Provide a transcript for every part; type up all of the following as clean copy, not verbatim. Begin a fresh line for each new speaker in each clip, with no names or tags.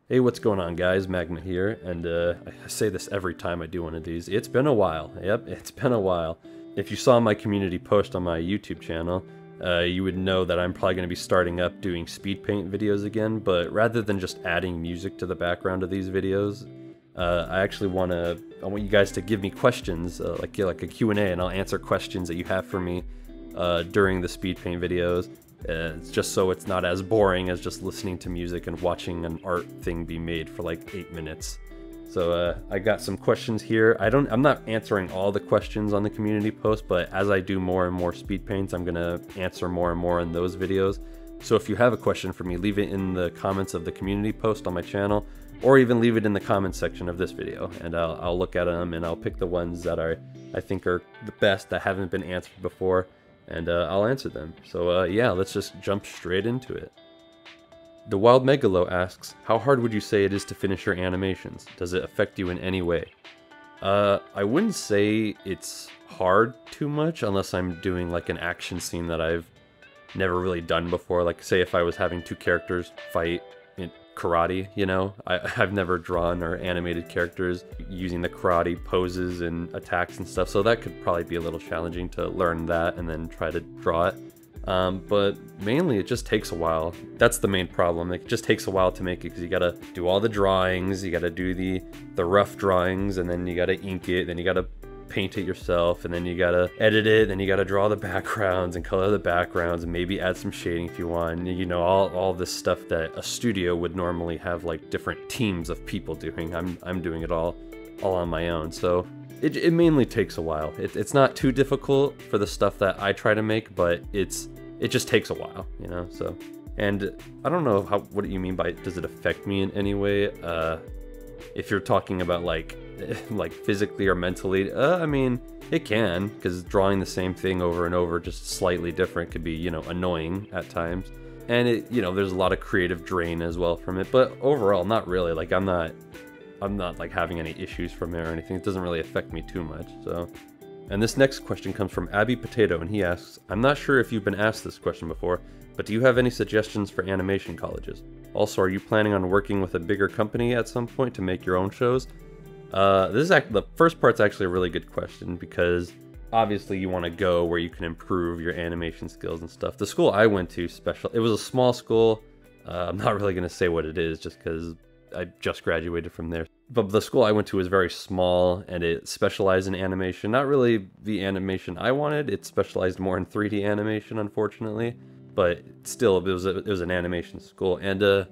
Hey, what's going on, guys? Magma here, and I say this every time I do one of these. It's been a while. Yep, it's been a while. If you saw my community post on my YouTube channel, you would know that I'm probably going to be starting up doing Speedpaint videos again, but rather than just adding music to the background of these videos, I actually want you guys to give me questions, like a Q&A, and I'll answer questions that you have for me during the Speedpaint videos. It's just so it's not as boring as just listening to music and watching an art thing be made for like 8 minutes. So I got some questions here. I'm not answering all the questions on the community post, but as I do more and more speed paints, I'm gonna answer more and more in those videos. So if you have a question for me, leave it in the comments of the community post on my channel, or even leave it in the comments section of this video, and I'll look at them and I'll pick the ones that I think are the best that haven't been answered before, and I'll answer them. So yeah, let's just jump straight into it. The Wild Megalo asks, how hard would you say it is to finish your animations? Does it affect you in any way? I wouldn't say it's hard too much unless I'm doing like an action scene that I've never really done before. Like say if I was having two characters fight in karate, you know? I've never drawn or animated characters using the karate poses and attacks and stuff, so that could probably be a little challenging to learn that and then try to draw it. But mainly it just takes a while. That's the main problem. It just takes a while to make it because you gotta do all the drawings, you gotta do the rough drawings, and then you gotta ink it, then you gotta paint it yourself, and then you gotta edit it, then you gotta draw the backgrounds and color the backgrounds and maybe add some shading if you want. You know, all this stuff that a studio would normally have like different teams of people doing. I'm doing it all on my own. So it mainly takes a while. It's not too difficult for the stuff that I try to make, but it just takes a while, you know. So, and I don't know what you mean by does it affect me in any way. If you're talking about like physically or mentally, I mean it can, because drawing the same thing over and over, just slightly different, could be, you know, annoying at times, and it, you know, there's a lot of creative drain as well from it. But overall, not really. Like I'm not like having any issues from it or anything. It doesn't really affect me too much. So, and this next question comes from Abby Potato, and he asks, I'm not sure if you've been asked this question before, but do you have any suggestions for animation colleges? Also, are you planning on working with a bigger company at some point to make your own shows? The first part's actually a really good question, because obviously you want to go where you can improve your animation skills and stuff. The school I went to, it was a small school. I'm not really going to say what it is just because I just graduated from there. But the school I went to was very small, and it specialized in animation. Not really the animation I wanted. It specialized more in 3D animation, unfortunately. But still, it was an animation school. And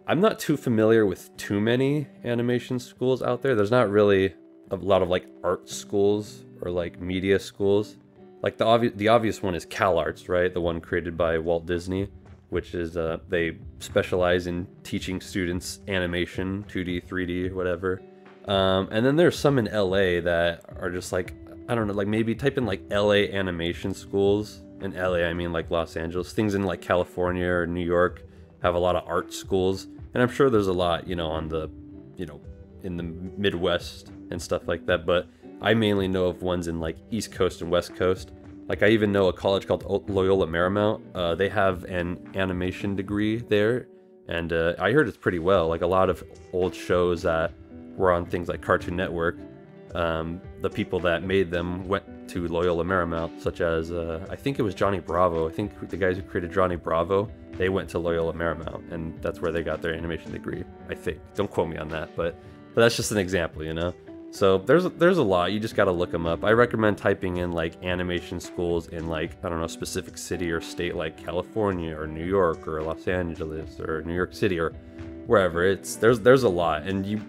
I'm not too familiar with too many animation schools out there. There's not really a lot of like art schools or like media schools. Like the obvious one is CalArts, right? The one created by Walt Disney, which is they specialize in teaching students animation, 2D, 3D, whatever. And then there's some in LA that are just like, I don't know, like maybe type in like LA animation schools. In LA, I mean like Los Angeles. Things in like California or New York have a lot of art schools. And I'm sure there's a lot, you know, in the Midwest and stuff like that. But I mainly know of ones in like East Coast and West Coast. Like I even know a college called Loyola Marymount. They have an animation degree there, and I heard it's pretty well. Like a lot of old shows that were on things like Cartoon Network, the people that made them went to Loyola Marymount, such as I think it was Johnny Bravo. I think the guys who created Johnny Bravo, they went to Loyola Marymount, and that's where they got their animation degree. I think. Don't quote me on that, but that's just an example, you know. So there's a lot. You just gotta look them up. I recommend typing in like animation schools in like, I don't know, specific city or state like California or New York or Los Angeles or New York City or wherever. There's a lot, and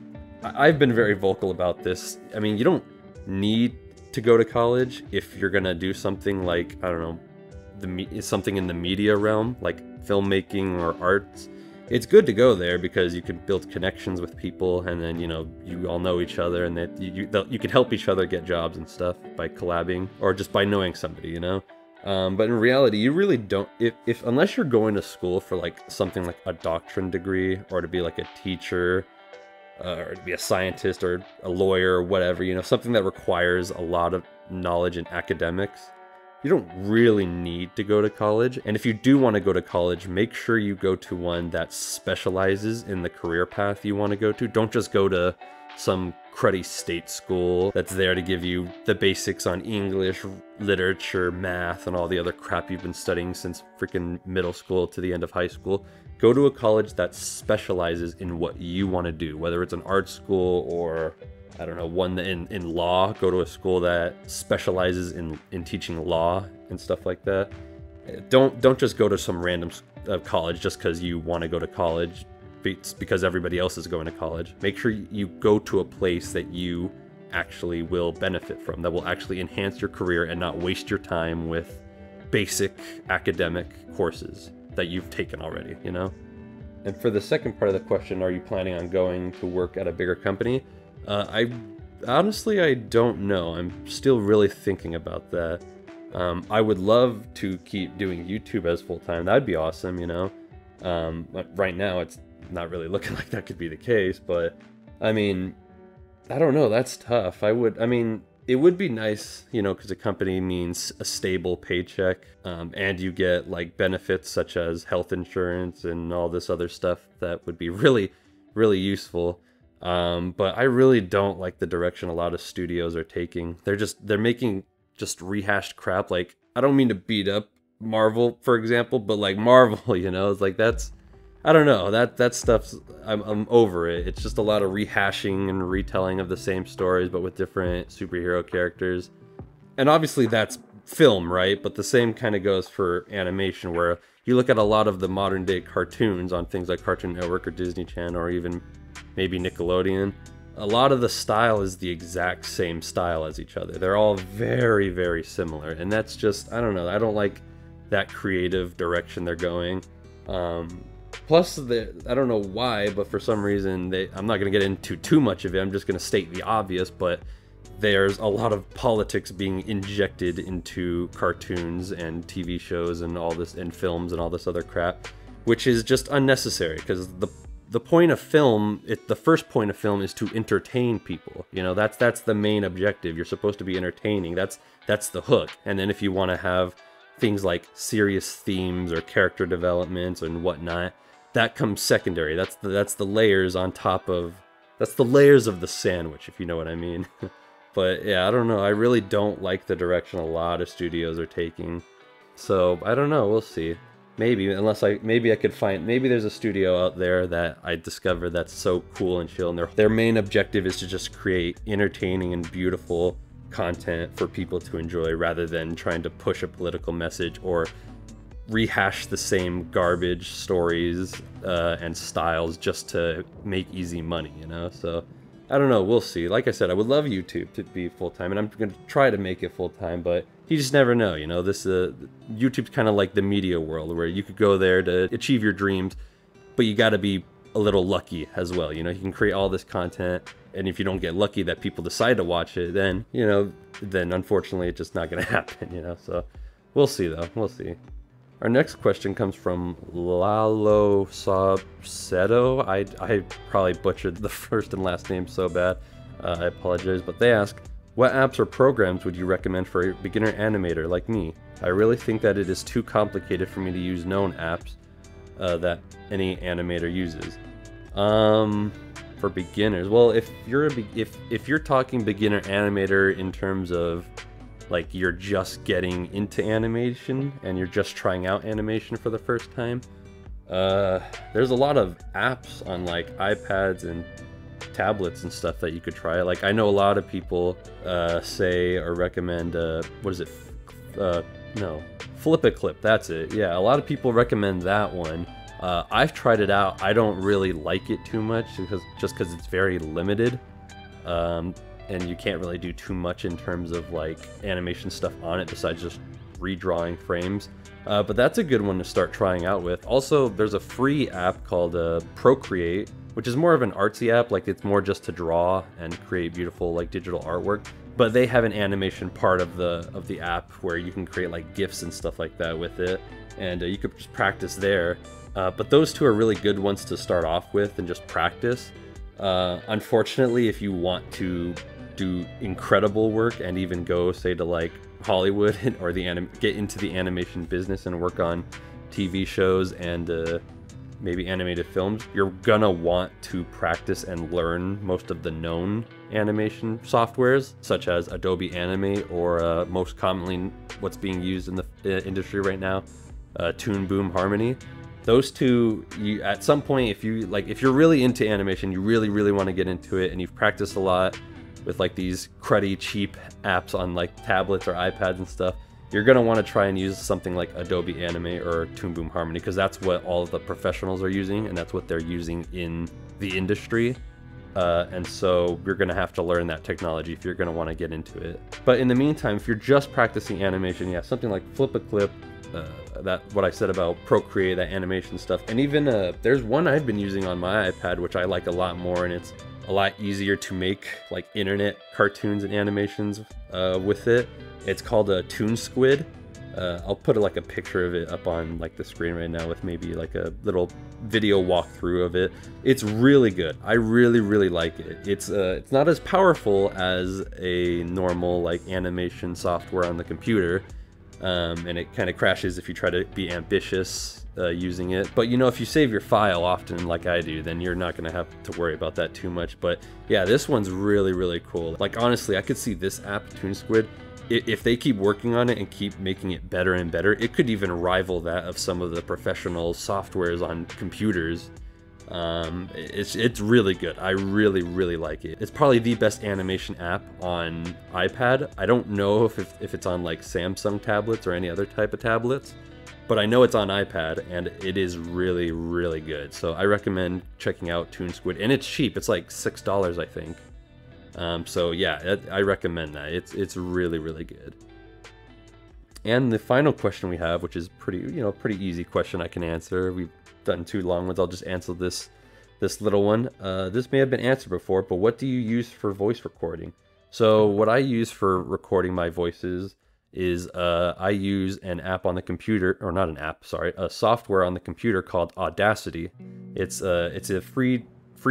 I've been very vocal about this. I mean, you don't need to go to college if you're gonna do something like, I don't know, something in the media realm, like filmmaking or arts. It's good to go there because you can build connections with people, and then, you know, you all know each other, and that you can help each other get jobs and stuff by collabing or just by knowing somebody, you know. But in reality, you really don't, if unless you're going to school for like something like a doctrine degree, or to be like a teacher, or to be a scientist or a lawyer or whatever, you know, something that requires a lot of knowledge in academics, you don't really need to go to college. And if you do want to go to college, make sure you go to one that specializes in the career path you want to go to. Don't just go to some cruddy state school that's there to give you the basics on English, literature, math, and all the other crap you've been studying since freaking middle school to the end of high school. Go to a college that specializes in what you want to do, whether it's an art school or, I don't know, one in law. Go to a school that specializes in teaching law and stuff like that. Don't just go to some random college just because you want to go to college, because everybody else is going to college. Make sure you go to a place that you actually will benefit from, that will actually enhance your career and not waste your time with basic academic courses that you've taken already, you know? And for the second part of the question, are you planning on going to work at a bigger company? I don't know. I'm still really thinking about that. I would love to keep doing YouTube as full-time. That'd be awesome, you know? But right now it's not really looking like that could be the case, but I mean, I don't know, that's tough. It would be nice, you know, because a company means a stable paycheck, and you get like benefits such as health insurance and all this other stuff that would be really, really useful. But I really don't like the direction a lot of studios are taking. They're making just rehashed crap. Like, I don't mean to beat up Marvel, for example, but like Marvel, you know, it's like I don't know, that stuff's, I'm over it. It's just a lot of rehashing and retelling of the same stories, but with different superhero characters. And obviously that's film, right? But the same kind of goes for animation, where you look at a lot of the modern day cartoons on things like Cartoon Network or Disney Channel or even maybe Nickelodeon. A lot of the style is the exact same style as each other. They're all very, very similar. And that's just, I don't know, I don't like that creative direction they're going. Plus, I don't know why, but for some reason, I'm not going to get into too much of it. I'm just going to state the obvious, but there's a lot of politics being injected into cartoons and TV shows and all this, and films and all this other crap, which is just unnecessary, because the point of film, the first point of film is to entertain people. You know, that's the main objective. You're supposed to be entertaining. That's the hook. And then if you want to have things like serious themes or character developments and whatnot, that comes secondary. That's the layers on top of, that's the layers of the sandwich, if you know what I mean. But yeah, I don't know. I really don't like the direction a lot of studios are taking. So I don't know. We'll see. Maybe maybe I could find, maybe there's a studio out there that I discover that's so cool and chill, and their main objective is to just create entertaining and beautiful content for people to enjoy, rather than trying to push a political message or rehash the same garbage stories and styles just to make easy money, you know? So I don't know, we'll see. Like I said, I would love YouTube to be full-time, and I'm going to try to make it full-time, but you just never know, you know? This YouTube's kind of like the media world, where you could go there to achieve your dreams, but you got to be a little lucky as well, you know? You can create all this content, and if you don't get lucky that people decide to watch it, then, you know, then unfortunately it's just not going to happen, you know? So we'll see, though. We'll see. Our next question comes from Lalo Sabseto. I probably butchered the first and last name so bad. I apologize, but they ask, what apps or programs would you recommend for a beginner animator like me? I really think that it is too complicated for me to use known apps that any animator uses. For beginners, well, if you're talking beginner animator in terms of like you're just getting into animation and you're just trying out animation for the first time, there's a lot of apps on like iPads and tablets and stuff that you could try. Like, I know a lot of people say or recommend what is it, no, Flip-a-Clip, that's it. Yeah, a lot of people recommend that one. I've tried it out. I don't really like it too much because it's very limited, and you can't really do too much in terms of like animation stuff on it besides just redrawing frames. But that's a good one to start trying out with. Also, there's a free app called Procreate, which is more of an artsy app. Like, it's more just to draw and create beautiful like digital artwork. But they have an animation part of the app where you can create like GIFs and stuff like that with it, and you could just practice there. But those two are really good ones to start off with and just practice. Unfortunately, if you want to do incredible work and even go, say, to like Hollywood or get into the animation business and work on TV shows and maybe animated films, you're gonna want to practice and learn most of the known animation softwares, such as Adobe Animate or most commonly what's being used in the industry right now, Toon Boom Harmony. Those two, at some point, if you're really into animation, you really want to get into it, and you've practiced a lot with like these cruddy cheap apps on like tablets or iPads and stuff, you're gonna want to try and use something like Adobe Animate or Toon Boom Harmony, because that's what all of the professionals are using, and that's what they're using in the industry. And so you're gonna have to learn that technology if you're gonna want to get into it. But in the meantime, if you're just practicing animation, yeah, something like Flip a Clip, that what I said about Procreate, that animation stuff, and even there's one I've been using on my iPad which I like a lot more, and it's a lot easier to make like internet cartoons and animations with it. It's called a Toon Squid. I'll put like a picture of it up on like the screen right now with maybe like a little video walkthrough of it. It's really good. I really like it. It's not as powerful as a normal like animation software on the computer, and it kind of crashes if you try to be ambitious using it. But you know, if you save your file often like I do, then you're not gonna have to worry about that too much. But yeah, this one's really cool. Like honestly, I could see this app, Toon Squid, if they keep working on it and keep making it better and better, it could even rival that of some of the professional softwares on computers. It's really good. I really like it. It's probably the best animation app on iPad. I don't know if it's on like Samsung tablets or any other type of tablets, but I know it's on iPad, and it is really good. So I recommend checking out Toon Squid, and it's cheap. It's like $6, I think. So yeah, I recommend that. It's really good. And the final question we have, which is pretty easy question I can answer. We've done 2 long ones. I'll just answer this little one. This may have been answered before, but what do you use for voice recording? So what I use for recording my voices is I use an app on the computer, or not an app, sorry, a software on the computer called Audacity. It's a free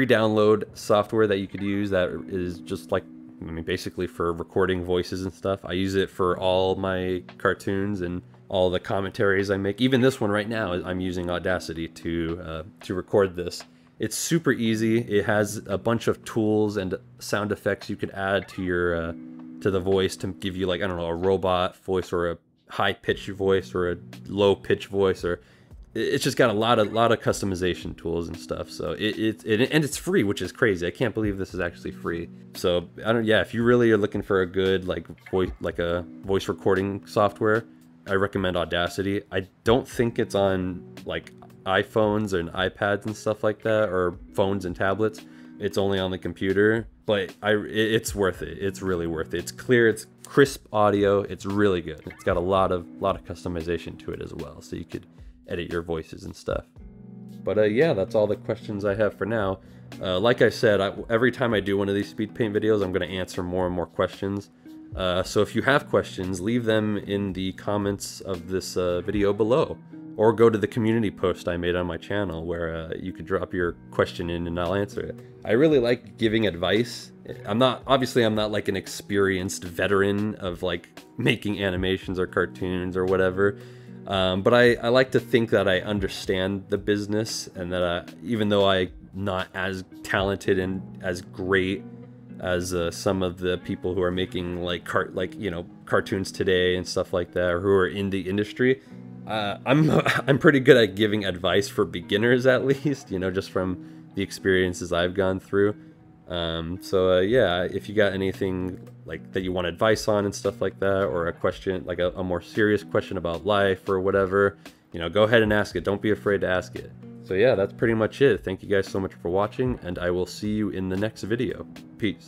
download software that you could use that is just like, I mean, basically for recording voices and stuff. I use it for all my cartoons and all the commentaries I make. Even this one right now, I'm using Audacity to record this. It's super easy. It has a bunch of tools and sound effects you could add to your to the voice to give you, like, I don't know, a robot voice or a high-pitched voice or a low-pitched voice, or it's just got a lot of customization tools and stuff. So and it's free, which is crazy. I can't believe this is actually free. So yeah, if you really are looking for a good voice recording software, I recommend Audacity. I don't think it's on like iPhones and iPads and stuff like that, or phones and tablets. It's only on the computer, but it's worth it. It's really worth it. It's clear, it's crisp audio. It's really good. It's got a lot of customization to it as well, so you could edit your voices and stuff. But yeah, that's all the questions I have for now. Like I said, every time I do one of these Speedpaint videos, I'm going to answer more and more questions. So if you have questions, leave them in the comments of this video below, or go to the community post I made on my channel where you could drop your question in and I'll answer it. I really like giving advice. Obviously I'm not like an experienced veteran of like making animations or cartoons or whatever. But I like to think that I understand the business, and that even though I'm not as talented and as great as some of the people who are making like cartoons today and stuff like that, or who are in the industry, I'm pretty good at giving advice for beginners, at least, just from the experiences I've gone through. So yeah, if you got anything like that you want advice on and stuff like that, or a question, like a more serious question about life or whatever, go ahead and ask it. Don't be afraid to ask it. So yeah, that's pretty much it. Thank you guys so much for watching, and I will see you in the next video. Peace.